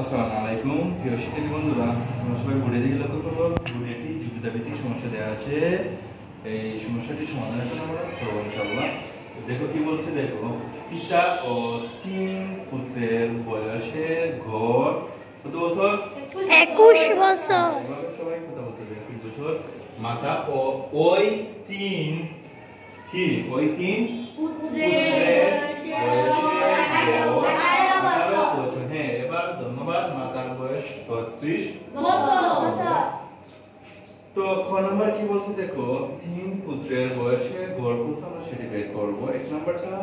আসসালামু আলাইকুম প্রিয় শিক্ষার্থী বন্ধুরা, তোমরা সবাই বোর্ডের দিকে লক্ষ্য করো। বোর্ডে একটি যুক্তিভিত্তিক সমস্যা দেওয়া আছে। এই সমস্যাটি সমাধানের জন্য আমরা করব ইনশাআল্লাহ। দেখো কি বলছে, দেখো পিতা ও 3 পুত্রের বয়সের গড় কত বছর? 21 বছর। সবাই কথা বলতে হবে 21 বছর। মাতা ও ওই 3 কি ওই 3 পুত্রের বয়সের গড় 18 বছর। হ্যাঁ, এবার ধন্যবাদ। মাতার বয়স 32 বছর। তো খ নাম্বার কি বলছে, দেখো 3 পুত্রের বয়সের গড় কত আমরা সেটা বের করব। এক নাম্বারটা,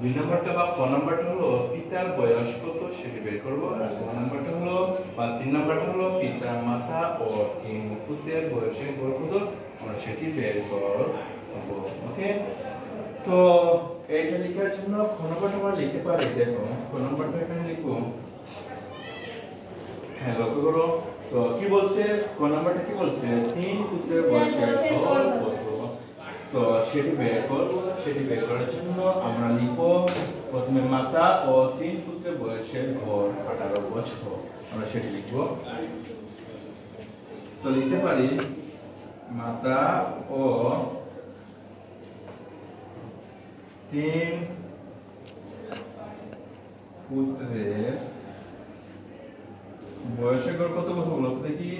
দুই নাম্বারটা বা খ নাম্বারটা হলো পিতার বয়স কত সেটা বের করব, আর খ নাম্বারটা হলো বা 3 নাম্বারটা হলো পিতা মাতা ও 3 পুত্রের বয়সের গড় কত আমরা সেটি বের করব। ওকে, তো এইটা লেখার জন্য খ নাম্বারটা আমরা লিখতে পারি। দেখো খ নাম্বারটা এখানে লিখবো। হ্যাঁ, লক্ষ্য করো। তো কি বলছে, ক নাম্বারটা কি বলছে, 3 পুত্রের বয়সের গড় কত, তো সেটি বের করব। সেটি বের করার জন্য আমরা লিখব প্রথমে মাতা ও 3 পুত্রের বয়সের গড় 18 বছর, আমরা সেটি লিখব। তো লিখতে পারি মাতা ও 3 পুত্রের বয়সের গড় কত বছর বলো দেখি?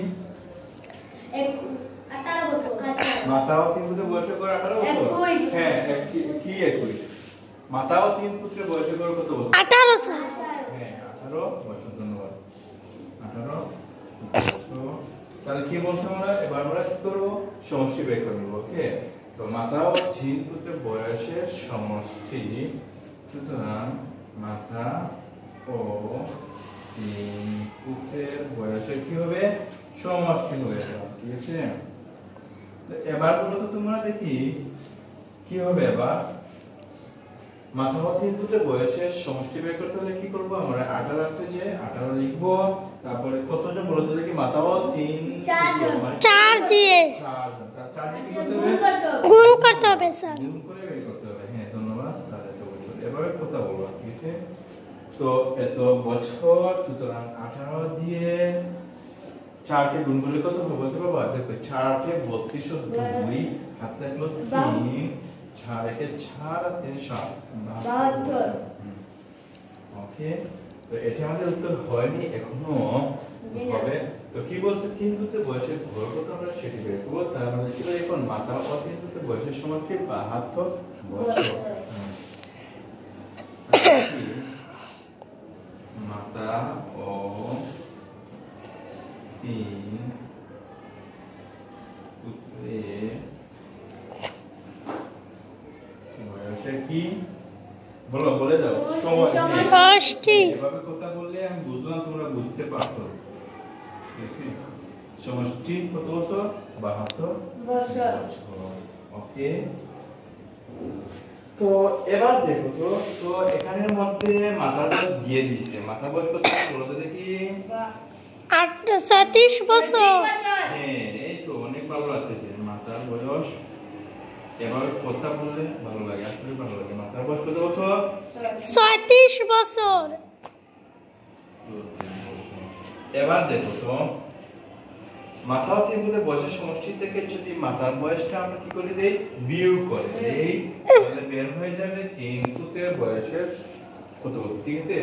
18 বছর। মাতা ও 3 পুত্রের বয়সের গড় 18 বছর। হ্যাঁ, কি 21? মাতা ও 3 পুত্রের বয়সের গড় কত বছর? 18 সাল। হ্যাঁ, 18 বছর। ধন্যবাদ। 18 বছর। তাহলে কি বলছো আমরা? এবার আমরা কি করব? সমষ্টি বের করব। ওকে, তো মাতা ও 3 পুত্রের বয়সের সমষ্টি, সুতরাং মাতা ও 3 পুত্রের বয়সের কি হবে? সমষ্টি হবে। ঠিক আছে, তো এবার বলো তো তোমরা দেখি কি হবে। এবার মাতা ও 3 পুত্রের বয়সের সমষ্টি বের করতে হলে কি করব? আমরা 18 আছে যে 18 লিখব। তারপরে কতজন বলো তো দেখি? মাতা ও 3 4 দিয়ে 4 দিয়ে কি করতে হবে? গুণ করতে হবে স্যার। গুণ করে বের করতে হবে। হ্যাঁ, ধন্যবাদ। তাহলে এত বছর এভাবে কথা বলবো। ঠিক আছে, তো এত বছর, সুতরাং 18 দিয়ে 4 কে গুণ করলে কত হবে বলতে পারবা? দেখো 4 কে 32 ও 2 হাতে থাকলো 3, 4 একে 4 আর 3 7 72। ওকে, তো এটা আমাদের উত্তর হয়নি, এখনো হবে। তো কি বলছে? 3 পুত্রের বয়সের গড় কত আমরা সেটি বের করব। তার মানে কি বলে, এখন মাতা ও 3 পুত্রের বয়সের সমষ্টি 72 বছর। মাতা ও 3 পুত্রের বয়সে কি বলো, বলে দাও। সমষ্টি। এভাবে কথা বললে আমি বুঝলাম তোমরা বুঝতে পারছো। ঠিক আছে, সমষ্টি কত বছর? 72 বছর। ওকে, তো এবার দেখো তো, তো এখানের মধ্যে মাতার বয়স দিয়ে দিয়েছে। মাতার বয়স কত বলো তো দেখি? 37 বছর। হ্যাঁ, এই তো অনেক ভালো লাগতেছে। মাতার বয়স এবার কথা বললে ভালো লাগে, আসলে ভালো লাগে। মাতার বয়স কত বছর? 37 বছর। এবার দেখো তো, মাতা ও 3 পুত্রের বয়সের সমষ্টি থেকে যদি মাতার বয়সটা আমরা কি করে দেই? বিয়োগ করে দেই, তাহলে বের হয়ে যাবে 3 পুত্রের বয়সের কত বছর। ঠিক আছে,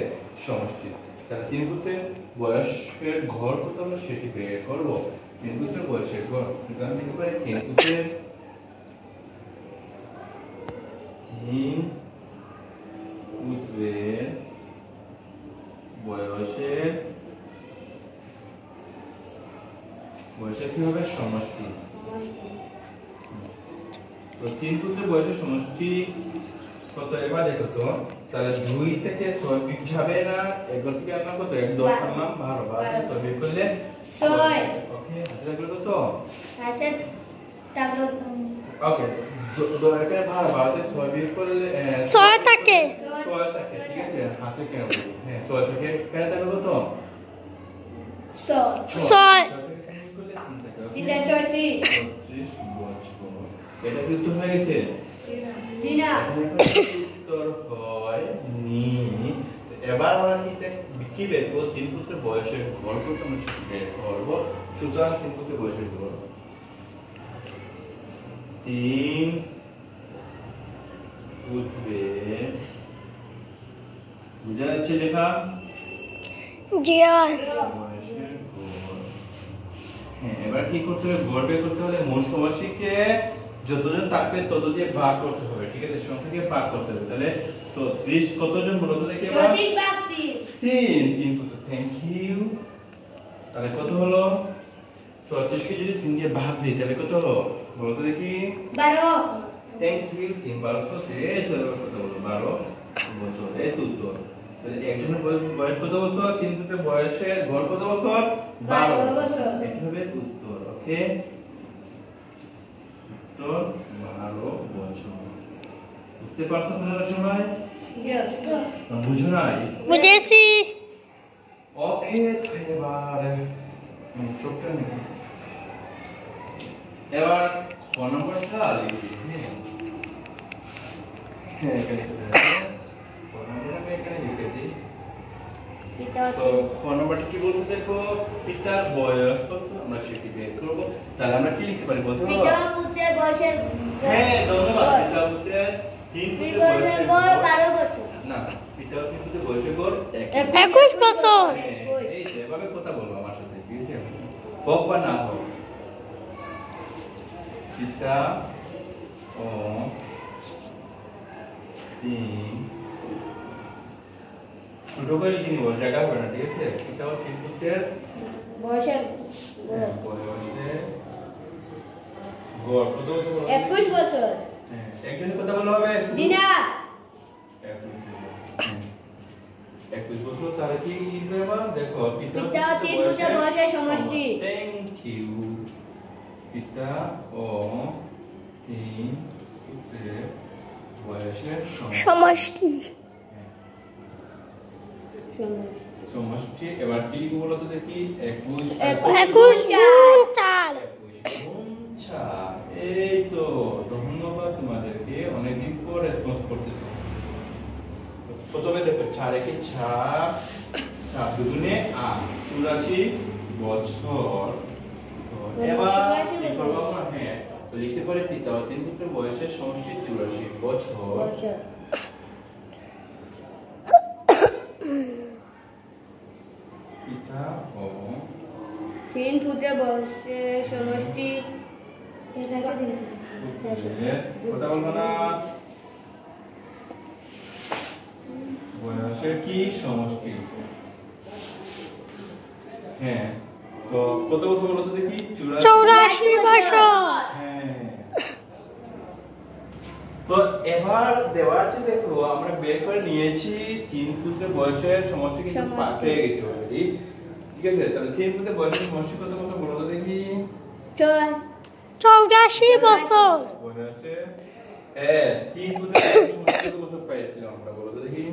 সমষ্টি। তাহলে 3 পুত্রের বয়সের ঘর কত আমরা সেটি বের করব। 3 পুত্রের বয়সের ঘর, সুতরাং লিখতে পারি 3 পুত্রের বয়সের কি হবে? সমষ্টি। তো 3 পুত্রের বয়সের সমষ্টি কত? এবার দেখো তো, তাহলে 2 থেকে 6 বিয়োগ যাবে না, এগুলো থেকে আমরা কত? 1 10 নাম 12 6 বিয়োগ করলে 6। ওকে, হাতে থাকলো কত? হাতে থাকলো। ওকে, 2 একে 12 তে 6 বিয়োগ করলে 6 থাকে। 6 থাকে। ঠিক আছে, হাতে কেন বলি? হ্যাঁ, 6 থেকে কেন থাকলো কত? 6 এটা কি উত্তর হয়ে গেছে? জি না। উত্তর হয় নি। এবার আমরা কি বের করব? তিন পুত্রের বয়সের ঘর করতে আমরা বের করব। সুতরাং তিন পুত্রের বয়সের ঘর 3 পুত্রের বুঝা যাচ্ছে লেখা? জি বয়সের ঘর। হ্যাঁ, এবার কি করতে হবে? ঘর বের করতে হলে মূল সমষ্টিকে যতজন থাকবে তত দিয়ে ভাগ করতে হবে, ঠিক আছে? সংখ্যাকে ভাগ করতে হবে। তাহলে 30 কতজন বলতো দেখি এবার? 30 ভাগ 3 পুত্র। Thank you. তাহলে কত হলো? 34 কে যদি 3 দিয়ে ভাগ দিই তাহলে কত হলো বলতো দেখি? 12। Thank you. 3 12 এই তো কত হলো? 12 বছর। এই তো উত্তর। তাহলে একজনের বয়স কত বছর? 3 পুত্রের বয়সের ঘর কত বছর? 12 বছর। এটা হবে উত্তর। ওকে, উত্তর 12 বছর। বুঝতে পারছো তোমরা সবাই? বুঝো নাই? বুঝেছি। ওকে, এবার চোখটা নেই। এবার খ নম্বরটা লিখি। হ্যাঁ, এখানে চলে আসে। খ নম্বরটা আমি এখানে লিখেছি। তো খ নম্বরটা কি বলতে দেখো? পিতার বয়স কত আমরা সেটি বের করব। তাহলে আমরা কি লিখতে পারি বলতে পারো? পিতা পুত্রের বয়সের হ্যাঁ, ধন্যবাদ। পিতা পুত্রের 3 পুত্রের বয়সের গড় 12 বছর। না, পিতা পুত্রের বয়সের গড় 21 বছর। এই যে এভাবে কথা বলবো আমার সাথে, ঠিক আছে? হোক বা না হোক, পিতা ও 3 ছোট করে লিখে নিব, জায়গা হবে না, ঠিক আছে? পিতা ও 3 পুত্রের বয়সের বয়সের গড় কত বছর বলো? 21 বছর। হ্যাঁ, একজনের কথা বলা হবে দিনা 21 বছর। তাহলে কি লিখবে এবার? দেখো, পিতা পিতা ও 3 পুত্রের বয়সের সমষ্টি। Thank you. পিতা ও 3 পুত্রের বয়সের সমষ্টি। সমষ্টি। এবার কি লিখবো বলো তো দেখি? 21 গুণ 4। এই তো, ধন্যবাদ তোমাদেরকে, অনেকদিন পর রেসপন্স করতেছো। প্রথমে দেখো 4 একে 4, 4 দুগুণে 8, 84 বছর। তো এবার কি করব আমরা? হ্যাঁ, তো লিখতে পারি পিতা ও 3 পুত্রের বয়সের সমষ্টি 84 বছর। পিতা ও 3 পুত্রের বয়সের সমষ্টি। কথা বলবো না, বয়সের কি সমষ্টি। হ্যাঁ, তো কত বছর বলো তো দেখি? 84 বছর। হ্যাঁ, তো এবার দেওয়া আছে, দেখো আমরা বের করে নিয়েছি 3 পুত্রের বয়সের সমষ্টি কিন্তু পাঠ হয়ে গেছে অলরেডি, ঠিক আছে? তাহলে 3 পুত্রের বয়সের সমষ্টি কত বছর বলো তো দেখি? 84 বছর। বয়সে হ্যাঁ, 3 পুত্রের বয়সের সমষ্টি কত বছর পাইছিলাম আমরা বলো তো দেখি?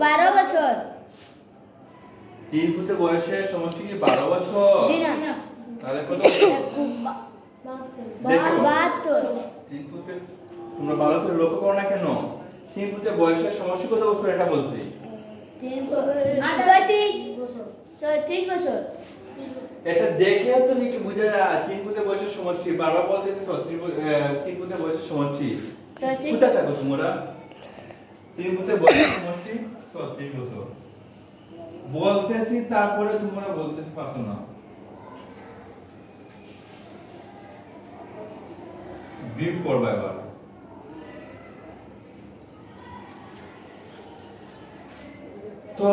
12 বছর। 3 পুত্রের বয়সের সমষ্টি কি 12 বছর? তাহলে কত বছর? 72। 3 পুত্রের, তোমরা ভালো করে লক্ষ্য করো না কেন? 3 পুত্রের বয়সের সমষ্টি কত বছর এটা বলছি? 36 বছর। এটা দেখে তো লিখে বুঝা যায়। 3 পুত্রের বয়সের সমষ্টি বারবার বলতে 3 পুত্রের বয়সের সমষ্টি কোথায় থাকো তোমরা? 3 পুত্রের বয়সের সমষ্টি 36 বছর বলতেছি, তারপরে তোমরা বলতেছ পারছো না। বিয়োগ করবা এবার। তো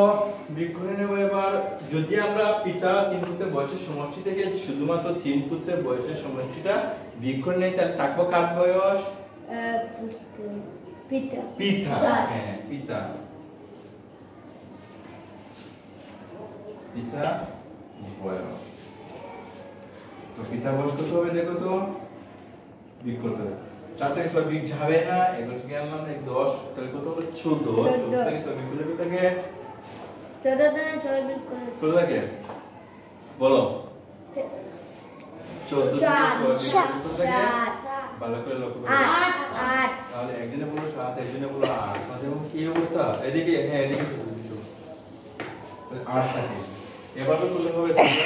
বিয়োগ করে নেব এবার। যদি আমরা পিতা 3 পুত্রের বয়সের সমষ্টি থেকে শুধুমাত্র 3 পুত্রের বয়সের সমষ্টিটা বিয়োগ করে নেই, তাহলে থাকবো কার বয়স? পিতা। পিতা, হ্যাঁ, পিতা। পিতা বয়স। তো পিতা বয়স কত হবে দেখো তো? বিয়োগ করতে হবে। 4 থেকে 6 বিয়োগ যাবে না, 11 থেকে আনলাম 10, তাহলে কত হবে? 14। 14 থেকে 6 বিয়োগ করলে কত থাকে? 14 থেকে 6 বিয়োগ করলে কত থাকে বলো? 14 থেকে 6 বিয়োগ করলে কত থাকে? ভালো করে লক্ষ্য করো। 8 8 তাহলে একজনে বললো 7, একজনে বললো 8। তাহলে কি অবস্থা? এদিকে, হ্যাঁ এদিকে শুধু 8 থাকে। এভাবে করলে হবে তাহলে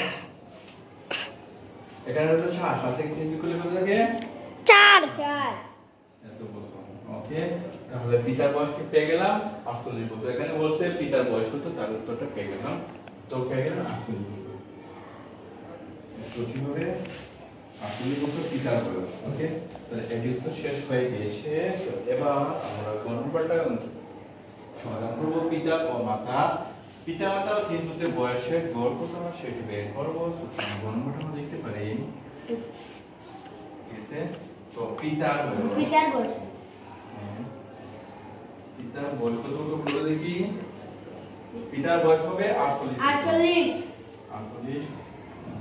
এখানে হলো 7, 7 থেকে 3 বিয়োগ করলে কত থাকে? 4 এত বছর। ওকে, তাহলে পিতার বয়স ঠিক পেয়ে গেলাম 48 বছর। এখানে বলছে পিতার বয়স কত, তার উত্তরটা পেয়ে গেলাম। তো পেয়ে গেলাম 48 বছর। তো কি হবে? 48 বছর পিতার বয়স। ওকে, তাহলে এটি উত্তর শেষ হয়ে গিয়েছে। তো এবার আমরা গণনাটা সমাধান করব। পিতা ও মাতা, পিতা মাতা ও তিন পুত্রের বয়সের গড় কত সেটি বের করব। সুতরাং গণনাটা আমরা লিখতে পারি। ঠিক আছে, তো পিতার বয়স, পিতার বয়স পিতার বয়স কত বলে দেখি। পিতার বয়স হবে 48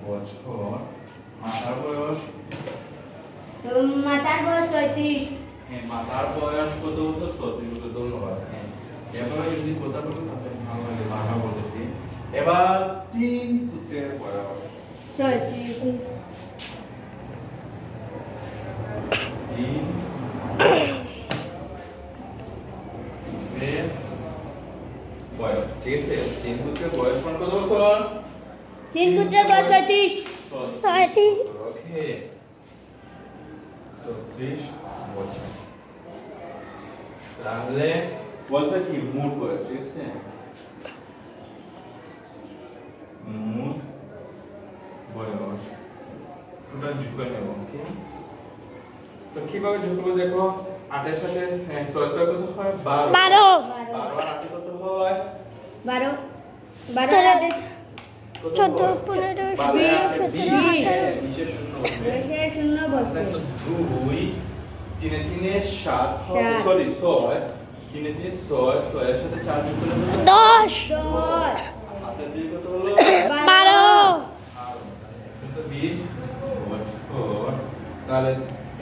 বছর। মাতার বয়স, মাতার বয়স 36 হ্যাঁ মাতার বয়স কত হতো? 36 বছর। ধন্যবাদ। হ্যাঁ, এভাবে যদি কথা বলি তাহলে ভালো লাগে, বারবার বলতে। এবার তিন পুত্রের বয়স 36 তিন পুত্রের বয়স। ঠিক আছে, তিন পুত্রের বয়স কত বছর? 3 পুত্রের বয়স 36 ওকে, 36 বছর। তাহলে বলতে কি মোট বয়স? ঠিক আছে, মোট বয়স ওটা যোগ নেব। ওকে, তো কিভাবে যোগ করব দেখো। 8 এর সাথে 6 কত হয়? 12 12 আর 8 কত হয়? 12 12 14 15 শূন্য বসবে 2 3 3 7 7 সরি 6 3 3 6 6 এর সাথে 4 যোগ করলে 10 হাতে দিয়ে কত হলো? 12 120 বছর। তাহলে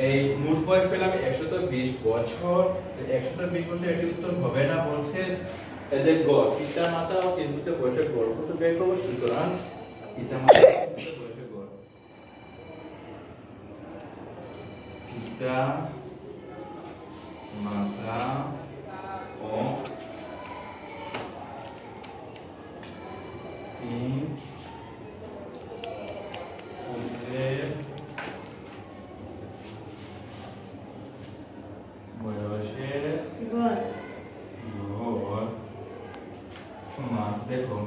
এই মোট বয়স পেলাম 120 বছর। 120 বছর এটি উত্তর হবে না। বলছে এদের গড়, পিতা মাতা ও তিন পুত্রের বয়সের গড় কত বের করব। সুতরাং পিতা মাতা ও তিন পুত্রের বয়সের গড়, পিতা মাতা ও তিন পুত্রের বয়সের গড় গড় সমান। দেখো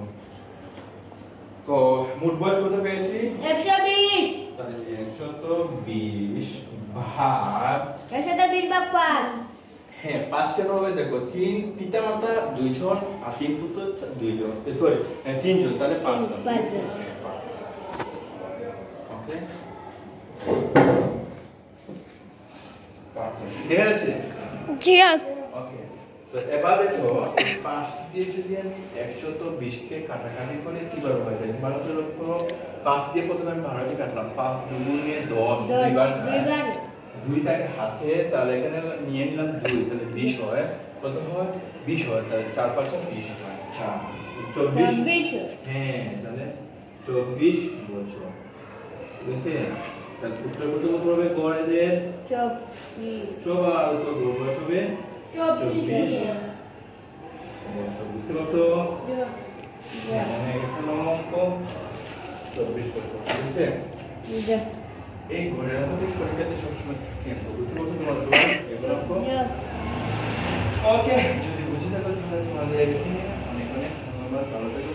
তো মোট বয়স কত পেয়েছি? 120 তাহলে 120 ভাগ 5 হ্যাঁ 5 কেন হবে? দেখো তিন পিতা মাতা 2 জন আর তিন পুত্র 2 জন, সরি 3 জন, তাহলে 5 জন। ওকে, দেখা যাচ্ছে? জি ওকে, তো এবার দেখো 5 দিয়ে যদি আমি 120 কে কাটাকাটি করে কিভাবে হয়ে যায়? ভালো করে লক্ষ্য করো। 5 দিয়ে প্রথমে আমি 12 কে কাটলাম, 5 দুগুণে 10 দুইবার 2 থাকে হাতে, তাহলে এখানে নিয়ে নিলাম 2, তাহলে 20 হয়। কত হয়? 20 হয়। তাহলে 4 5 20 হয়। আচ্ছা 24 হ্যাঁ, তাহলে 24 বছর। ঠিক আছে, তাহলে উত্তর কত হবে? গড়েদের 24 তো গড় বয়স হবে 24 বছর। বুঝতে পারছো? এখানে অঙ্ক 24 বছর। ঠিক আছে, এই ঘরের মধ্যে পরীক্ষাতে সবসময় থাকে। বুঝতে পারছো তোমার এগুলো অঙ্ক? ওকে, যদি বুঝে থাকো তাহলে তোমাদেরকে অনেক অনেক ধন্যবাদ। ভালো থেকো।